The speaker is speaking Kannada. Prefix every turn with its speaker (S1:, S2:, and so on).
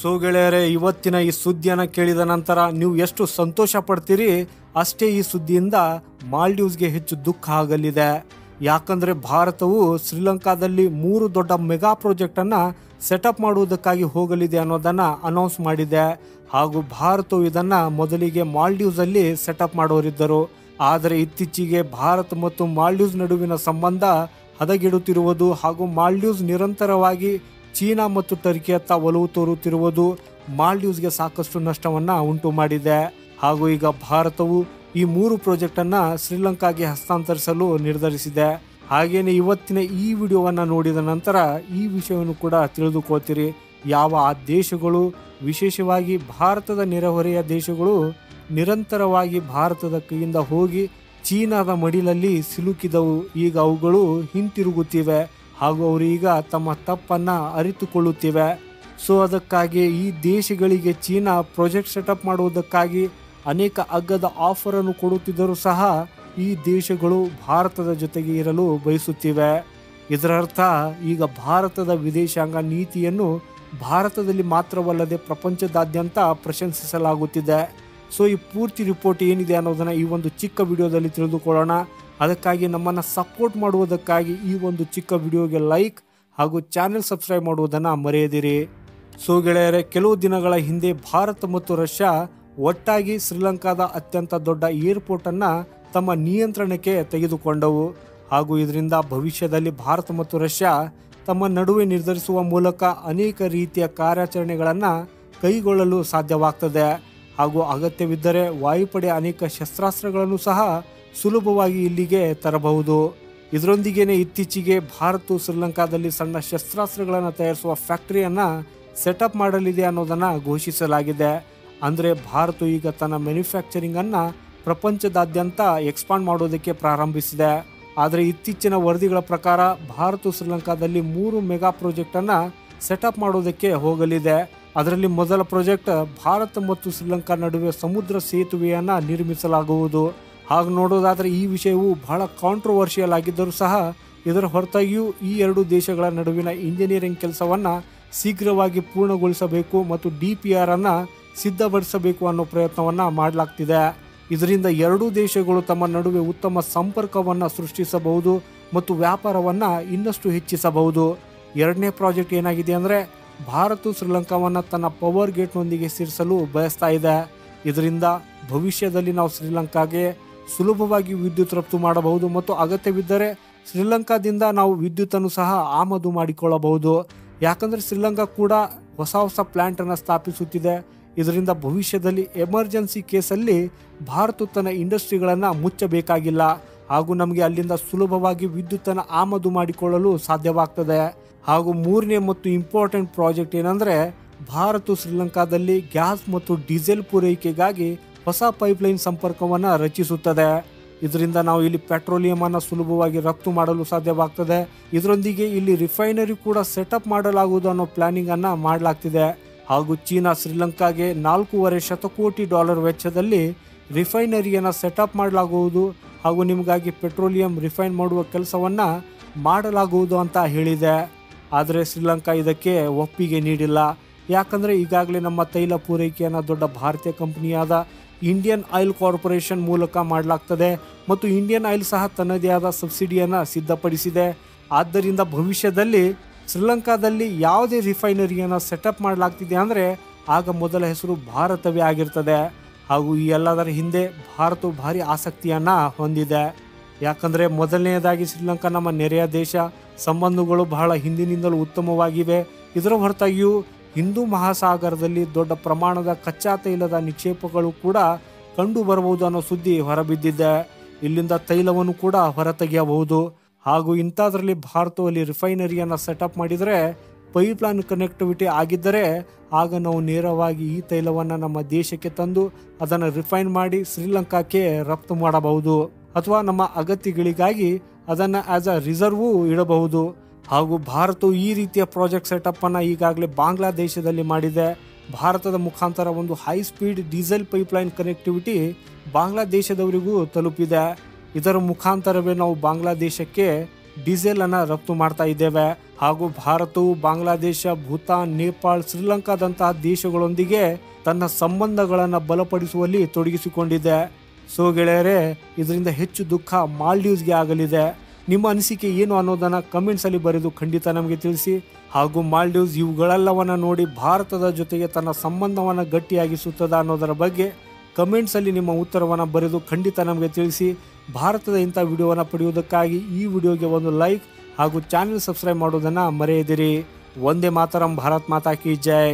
S1: ಸೊ ಗೆಳೆಯರೆ, ಇವತ್ತಿನ ಈ ಸುದ್ದಿಯನ್ನು ಕೇಳಿದ ನಂತರ ನೀವು ಎಷ್ಟು ಸಂತೋಷ ಪಡ್ತೀರಿ ಅಷ್ಟೇ ಈ ಸುದ್ದಿಯಿಂದ ಮಾಲ್ಡೀವ್ಸ್ಗೆ ಹೆಚ್ಚು ದುಃಖ ಆಗಲಿದೆ. ಯಾಕಂದ್ರೆ ಭಾರತವು ಶ್ರೀಲಂಕಾದಲ್ಲಿ 3 ದೊಡ್ಡ ಮೆಗಾ ಪ್ರಾಜೆಕ್ಟ್ ಅನ್ನ ಸೆಟಪ್ ಮಾಡುವುದಕ್ಕಾಗಿ ಹೋಗಲಿದೆ ಅನ್ನೋದನ್ನ ಅನೌನ್ಸ್ ಮಾಡಿದೆ. ಹಾಗೂ ಭಾರತವು ಇದನ್ನ ಮೊದಲಿಗೆ ಮಾಲ್ಡೀವ್ಸ್ ಅಲ್ಲಿ ಸೆಟಪ್ ಮಾಡೋರಿದ್ದರು. ಆದರೆ ಇತ್ತೀಚೆಗೆ ಭಾರತ ಮತ್ತು ಮಾಲ್ಡೀವ್ಸ್ ನಡುವಿನ ಸಂಬಂಧ ಹದಗೆಡುತ್ತಿರುವುದು ಹಾಗೂ ಮಾಲ್ಡೀವ್ಸ್ ನಿರಂತರವಾಗಿ ಚೀನಾ ಮತ್ತು ಟರ್ಕಿಯತ್ತ ಒಲವು ತೋರುತ್ತಿರುವುದು ಮಾಲ್ಡೀವ್ಸ್ಗೆ ಸಾಕಷ್ಟು ನಷ್ಟವನ್ನ ಉಂಟು ಮಾಡಿದೆ. ಹಾಗೂ ಈಗ ಭಾರತವು ಈ 3 ಪ್ರಾಜೆಕ್ಟ್ ಅನ್ನ ಶ್ರೀಲಂಕಾಗೆ ಹಸ್ತಾಂತರಿಸಲು ನಿರ್ಧರಿಸಿದೆ. ಹಾಗೇನೆ ಇವತ್ತಿನ ಈ ವಿಡಿಯೋವನ್ನ ನೋಡಿದ ನಂತರ ಈ ವಿಷಯವನ್ನು ಕೂಡ ತಿಳಿದುಕೊಳ್ತೀರಿ. ಯಾವ ಆ ದೇಶಗಳು, ವಿಶೇಷವಾಗಿ ಭಾರತದ ನೆರೆಹೊರೆಯ ದೇಶಗಳು ನಿರಂತರವಾಗಿ ಭಾರತದ ಕೈಯಿಂದ ಹೋಗಿ ಚೀನಾದ ಮಡಿಲಲ್ಲಿ ಸಿಲುಕಿದವು, ಈಗ ಅವುಗಳು ಹಿಂತಿರುಗುತ್ತಿವೆ ಹಾಗೂ ಅವರು ಈಗ ತಮ್ಮ ತಪ್ಪನ್ನ ಅರಿತುಕೊಳ್ಳುತ್ತಿವೆ. ಸೊ ಅದಕ್ಕಾಗಿ ಈ ದೇಶಗಳಿಗೆ ಚೀನಾ ಪ್ರಾಜೆಕ್ಟ್ ಸೆಟಪ್ ಮಾಡುವುದಕ್ಕಾಗಿ ಅನೇಕ ಅಗ್ಗದ ಆಫರ್ ಅನ್ನು ಕೊಡುತ್ತಿದ್ದರೂ ಸಹ ಈ ದೇಶಗಳು ಭಾರತದ ಜೊತೆಗೆ ಇರಲು ಬಯಸುತ್ತಿವೆ. ಇದರ ಅರ್ಥ ಈಗ ಭಾರತದ ವಿದೇಶಾಂಗ ನೀತಿಯನ್ನು ಭಾರತದಲ್ಲಿ ಮಾತ್ರವಲ್ಲದೆ ಪ್ರಪಂಚದಾದ್ಯಂತ ಪ್ರಶಂಸಿಸಲಾಗುತ್ತಿದೆ. ಸೊ ಈ ಪೂರ್ತಿ ರಿಪೋರ್ಟ್ ಏನಿದೆ ಅನ್ನೋದನ್ನ ಈ ಒಂದು ಚಿಕ್ಕ ವಿಡಿಯೋದಲ್ಲಿ ತಿಳಿದುಕೊಳ್ಳೋಣ. ಅದಕ್ಕಾಗಿ ನಮ್ಮನ್ನು ಸಪೋರ್ಟ್ ಮಾಡುವುದಕ್ಕಾಗಿ ಈ ಒಂದು ಚಿಕ್ಕ ವಿಡಿಯೋಗೆ ಲೈಕ್ ಹಾಗೂ ಚಾನೆಲ್ ಸಬ್ಸ್ಕ್ರೈಬ್ ಮಾಡುವುದನ್ನು ಮರೆಯದಿರಿ. ಸೊ ಗೆಳೆಯರೆ, ಕೆಲವು ದಿನಗಳ ಹಿಂದೆ ಭಾರತ ಮತ್ತು ರಷ್ಯಾ ಒಟ್ಟಾಗಿ ಶ್ರೀಲಂಕಾದ ಅತ್ಯಂತ ದೊಡ್ಡ ಏರ್ಪೋರ್ಟ್ ಅನ್ನ ತಮ್ಮ ನಿಯಂತ್ರಣಕ್ಕೆ ತೆಗೆದುಕೊಂಡವು. ಹಾಗೂ ಇದರಿಂದ ಭವಿಷ್ಯದಲ್ಲಿ ಭಾರತ ಮತ್ತು ರಷ್ಯಾ ತಮ್ಮ ನಡುವೆ ನಿರ್ಧರಿಸುವ ಮೂಲಕ ಅನೇಕ ರೀತಿಯ ಕಾರ್ಯಾಚರಣೆಗಳನ್ನು ಕೈಗೊಳ್ಳಲು ಸಾಧ್ಯವಾಗ್ತದೆ. ಹಾಗೂ ಅಗತ್ಯವಿದ್ದರೆ ವಾಯುಪಡೆ ಅನೇಕ ಶಸ್ತ್ರಾಸ್ತ್ರಗಳನ್ನು ಸಹ ಸುಲಭವಾಗಿ ಇಲ್ಲಿಗೆ ತರಬಹುದು. ಇದರೊಂದಿಗೇನೆ ಇತ್ತೀಚೆಗೆ ಭಾರತ ಶ್ರೀಲಂಕಾದಲ್ಲಿ ಸಣ್ಣ ಶಸ್ತ್ರಾಸ್ತ್ರಗಳನ್ನು ತಯಾರಿಸುವ ಫ್ಯಾಕ್ಟರಿಯನ್ನು ಸೆಟಪ್ ಮಾಡಲಿದೆ ಅನ್ನೋದನ್ನು ಘೋಷಿಸಲಾಗಿದೆ. ಅಂದರೆ ಭಾರತ ಈಗ ತನ್ನ ಮ್ಯಾನುಫ್ಯಾಕ್ಚರಿಂಗ್ ಅನ್ನು ಪ್ರಪಂಚದಾದ್ಯಂತ ಎಕ್ಸ್ಪಾಂಡ್ ಮಾಡೋದಕ್ಕೆ ಪ್ರಾರಂಭಿಸಿದೆ. ಆದರೆ ಇತ್ತೀಚಿನ ವರದಿಗಳ ಪ್ರಕಾರ ಭಾರತ ಶ್ರೀಲಂಕಾದಲ್ಲಿ 3 ಮೆಗಾ ಪ್ರಾಜೆಕ್ಟ್ ಅನ್ನ ಸೆಟಪ್ ಮಾಡೋದಕ್ಕೆ ಹೋಗಲಿದೆ. ಅದರಲ್ಲಿ ಮೊದಲ ಪ್ರಾಜೆಕ್ಟ್ ಭಾರತ ಮತ್ತು ಶ್ರೀಲಂಕಾ ನಡುವೆ ಸಮುದ್ರ ಸೇತುವೆಯನ್ನ ನಿರ್ಮಿಸಲಾಗುವುದು. ಹಾಗೆ ನೋಡೋದಾದ್ರೆ ಈ ವಿಷಯವು ಬಹಳ ಕಾಂಟ್ರವರ್ಷಿಯಲ್ ಆಗಿದ್ದರೂ ಸಹ ಇದರ ಹೊರತಾಗಿಯೂ ಈ 2 ದೇಶಗಳ ನಡುವಿನ ಇಂಜಿನಿಯರಿಂಗ್ ಕೆಲಸವನ್ನ ಶೀಘ್ರವಾಗಿ ಪೂರ್ಣಗೊಳಿಸಬೇಕು ಮತ್ತು DPR ಅನ್ನ ಸಿದ್ಧಪಡಿಸಬೇಕು ಅನ್ನೋ ಪ್ರಯತ್ನವನ್ನ ಮಾಡಲಾಗ್ತಿದೆ. ಇದರಿಂದ 2 ದೇಶಗಳು ತಮ್ಮ ನಡುವೆ ಉತ್ತಮ ಸಂಪರ್ಕವನ್ನ ಸೃಷ್ಟಿಸಬಹುದು ಮತ್ತು ವ್ಯಾಪಾರವನ್ನ ಇನ್ನಷ್ಟು ಹೆಚ್ಚಿಸಬಹುದು. 2ನೇ ಪ್ರಾಜೆಕ್ಟ್ ಏನಾಗಿದೆ ಅಂದ್ರೆ ಭಾರತ ಶ್ರೀಲಂಕಾವನ್ನ ತನ್ನ ಪವರ್ ಗೇಟ್ನೊಂದಿಗೆ ಸೇರಿಸಲು ಬಯಸ್ತಾ ಇದೆ. ಇದರಿಂದ ಭವಿಷ್ಯದಲ್ಲಿ ನಾವು ಶ್ರೀಲಂಕಾಗೆ ಸುಲಭವಾಗಿ ವಿದ್ಯುತ್ ರಫ್ತು ಮಾಡಬಹುದು ಮತ್ತು ಅಗತ್ಯವಿದ್ದರೆ ಶ್ರೀಲಂಕಾದಿಂದ ನಾವು ವಿದ್ಯುತ್ತನ್ನು ಸಹ ಆಮದು ಮಾಡಿಕೊಳ್ಳಬಹುದು. ಯಾಕಂದ್ರೆ ಶ್ರೀಲಂಕಾ ಕೂಡ ಹೊಸ ಪ್ಲಾಂಟ್ ಅನ್ನು ಸ್ಥಾಪಿಸುತ್ತಿದೆ. ಇದರಿಂದ ಭವಿಷ್ಯದಲ್ಲಿ ಎಮರ್ಜೆನ್ಸಿ ಕೇಸಲ್ಲಿ ಭಾರತ ತನ್ನ ಇಂಡಸ್ಟ್ರಿಗಳನ್ನು ಮುಚ್ಚಬೇಕಾಗಿಲ್ಲ ಹಾಗೂ ನಮಗೆ ಅಲ್ಲಿಂದ ಸುಲಭವಾಗಿ ವಿದ್ಯುತ್ತನ್ನು ಆಮದು ಮಾಡಿಕೊಳ್ಳಲು ಸಾಧ್ಯವಾಗ್ತದೆ. ಹಾಗೂ 3ನೇ ಮತ್ತು ಇಂಪಾರ್ಟೆಂಟ್ ಪ್ರಾಜೆಕ್ಟ್ ಏನಂದ್ರೆ ಭಾರತ ಶ್ರೀಲಂಕಾದಲ್ಲಿ ಗ್ಯಾಸ್ ಮತ್ತು ಡೀಸೆಲ್ ಪೂರೈಕೆಗಾಗಿ ಹೊಸ ಪೈಪ್ಲೈನ್ ಸಂಪರ್ಕವನ್ನು ರಚಿಸುತ್ತದೆ. ಇದರಿಂದ ನಾವು ಇಲ್ಲಿ ಪೆಟ್ರೋಲಿಯಂ ಅನ್ನು ಸುಲಭವಾಗಿ ರಫ್ತು ಮಾಡಲು ಸಾಧ್ಯವಾಗ್ತದೆ. ಇದರೊಂದಿಗೆ ಇಲ್ಲಿ ರಿಫೈನರಿ ಕೂಡ ಸೆಟಪ್ ಮಾಡಲಾಗುವುದು ಅನ್ನೋ ಪ್ಲಾನಿಂಗ್ ಅನ್ನ ಮಾಡಲಾಗ್ತಿದೆ. ಹಾಗೂ ಚೀನಾ ಶ್ರೀಲಂಕಾಗೆ $4.5 ಶತಕೋಟಿ ವೆಚ್ಚದಲ್ಲಿ ರಿಫೈನರಿಯನ್ನು ಸೆಟಪ್ ಮಾಡಲಾಗುವುದು ಹಾಗೂ ನಿಮಗಾಗಿ ಪೆಟ್ರೋಲಿಯಂ ರಿಫೈನ್ ಮಾಡುವ ಕೆಲಸವನ್ನ ಮಾಡಲಾಗುವುದು ಅಂತ ಹೇಳಿದೆ. ಆದರೆ ಶ್ರೀಲಂಕಾ ಇದಕ್ಕೆ ಒಪ್ಪಿಗೆ ನೀಡಿಲ್ಲ. ಯಾಕಂದರೆ ಈಗಾಗಲೇ ನಮ್ಮ ತೈಲ ಪೂರೈಕೆಯನ್ನು ದೊಡ್ಡ ಭಾರತೀಯ ಕಂಪನಿಯಾದ ಇಂಡಿಯನ್ ಆಯಿಲ್ ಕಾರ್ಪೊರೇಷನ್ ಮೂಲಕ ಮಾಡಲಾಗ್ತದೆ ಮತ್ತು ಇಂಡಿಯನ್ ಆಯಿಲ್ ಸಹ ತನ್ನದೇ ಆದ ಸಬ್ಸಿಡಿಯನ್ನು ಸಿದ್ಧಪಡಿಸಿದೆ. ಆದ್ದರಿಂದ ಭವಿಷ್ಯದಲ್ಲಿ ಶ್ರೀಲಂಕಾದಲ್ಲಿ ಯಾವುದೇ ರಿಫೈನರಿಯನ್ನು ಸೆಟಪ್ ಮಾಡಲಾಗ್ತಿದೆ ಅಂದರೆ ಆಗ ಮೊದಲ ಹೆಸರು ಭಾರತವೇ ಆಗಿರ್ತದೆ. ಹಾಗೂ ಈ ಎಲ್ಲದರ ಹಿಂದೆ ಭಾರತವು ಭಾರಿ ಆಸಕ್ತಿಯನ್ನು ಹೊಂದಿದೆ. ಯಾಕಂದರೆ ಮೊದಲನೆಯದಾಗಿ ಶ್ರೀಲಂಕಾ ನಮ್ಮ ನೆರೆಯ ದೇಶ, ಸಂಬಂಧಗಳು ಬಹಳ ಹಿಂದಿನಿಂದಲೂ ಉತ್ತಮವಾಗಿವೆ. ಇದರ ಹೊರತಾಗಿಯೂ ಹಿಂದೂ ಮಹಾಸಾಗರದಲ್ಲಿ ದೊಡ್ಡ ಪ್ರಮಾಣದ ಕಚ್ಚಾ ತೈಲದ ನಿಕ್ಷೇಪಗಳು ಕೂಡ ಕಂಡು ಬರಬಹುದು ಅನ್ನೋ ಸುದ್ದಿ ಹೊರಬಿದ್ದಿದೆ. ಇಲ್ಲಿಂದ ತೈಲವನ್ನು ಕೂಡ ಹೊರತೆಗೆಯಬಹುದು. ಹಾಗೂ ಇಂಥದ್ರಲ್ಲಿ ಭಾರತದಲ್ಲಿ ರಿಫೈನರಿಯನ್ನು ಸೆಟಪ್ ಮಾಡಿದರೆ ಪೈಪ್ಲೈನ್ ಕನೆಕ್ಟಿವಿಟಿ ಆಗಿದ್ದರೆ ಆಗ ನಾವು ನೇರವಾಗಿ ಈ ತೈಲವನ್ನು ನಮ್ಮ ದೇಶಕ್ಕೆ ತಂದು ಅದನ್ನು ರಿಫೈನ್ ಮಾಡಿ ಶ್ರೀಲಂಕಾಕ್ಕೆ ರಫ್ತು ಮಾಡಬಹುದು ಅಥವಾ ನಮ್ಮ ಅಗತ್ಯಗಳಿಗಾಗಿ ಅದನ್ನು ಆಸ್ ಅ ರಿಸರ್ವ್ ಇಡಬಹುದು. ಹಾಗೂ ಭಾರತವು ಈ ರೀತಿಯ ಪ್ರಾಜೆಕ್ಟ್ ಸೆಟಪ್ ಅನ್ನು ಈಗಾಗಲೇ ಬಾಂಗ್ಲಾದೇಶದಲ್ಲಿ ಮಾಡಿದೆ. ಭಾರತದ ಮುಖಾಂತರ ಒಂದು high speed diesel pipeline connectivity ಬಾಂಗ್ಲಾದೇಶದವರಿಗೂ ತಲುಪಿದೆ. ಇದರ ಮುಖಾಂತರವೇ ನಾವು ಬಾಂಗ್ಲಾದೇಶಕ್ಕೆ ಡೀಸೆಲ್ ಅನ್ನ ರಫ್ತು ಮಾಡ್ತಾ ಇದ್ದೇವೆ. ಹಾಗೂ ಭಾರತವು ಬಾಂಗ್ಲಾದೇಶ, ಭೂತಾನ್, ನೇಪಾಳ, ಶ್ರೀಲಂಕಾದಂತಹ ದೇಶಗಳೊಂದಿಗೆ ತನ್ನ ಸಂಬಂಧಗಳನ್ನು ಬಲಪಡಿಸುವಲ್ಲಿ ತೊಡಗಿಸಿಕೊಂಡಿದೆ. ಸೊ ಗೆಳೆಯರೇ, ಇದರಿಂದ ಹೆಚ್ಚು ದುಃಖ ಮಾಲ್ಡೀವ್ಸ್ಗೆ ಆಗಲಿದೆ. ನಿಮ್ಮ ಅನಿಸಿಕೆ ಏನು ಅನ್ನೋದನ್ನು ಕಮೆಂಟ್ಸಲ್ಲಿ ಬರೆದು ಖಂಡಿತ ನಮಗೆ ತಿಳಿಸಿ. ಹಾಗೂ ಮಾಲ್ಡೀವ್ಸ್ ಇವುಗಳೆಲ್ಲವನ್ನು ನೋಡಿ ಭಾರತದ ಜೊತೆಗೆ ತನ್ನ ಸಂಬಂಧವನ್ನು ಗಟ್ಟಿಯಾಗಿಸುತ್ತದೆ ಅನ್ನೋದರ ಬಗ್ಗೆ ಕಮೆಂಟ್ಸಲ್ಲಿ ನಿಮ್ಮ ಉತ್ತರವನ್ನು ಬರೆದು ಖಂಡಿತ ನಮಗೆ ತಿಳಿಸಿ. ಭಾರತದ ಇಂಥ ವಿಡಿಯೋವನ್ನು ಪಡೆಯುವುದಕ್ಕಾಗಿ ಈ ವಿಡಿಯೋಗೆ ಒಂದು ಲೈಕ್ ಹಾಗೂ ಚಾನೆಲ್ ಸಬ್ಸ್ಕ್ರೈಬ್ ಮಾಡೋದನ್ನು ಮರೆಯದಿರಿ. ವಂದೇ ಮಾತರಂ, ಭಾರತ್ ಮಾತಾ ಕಿ ಜೈ.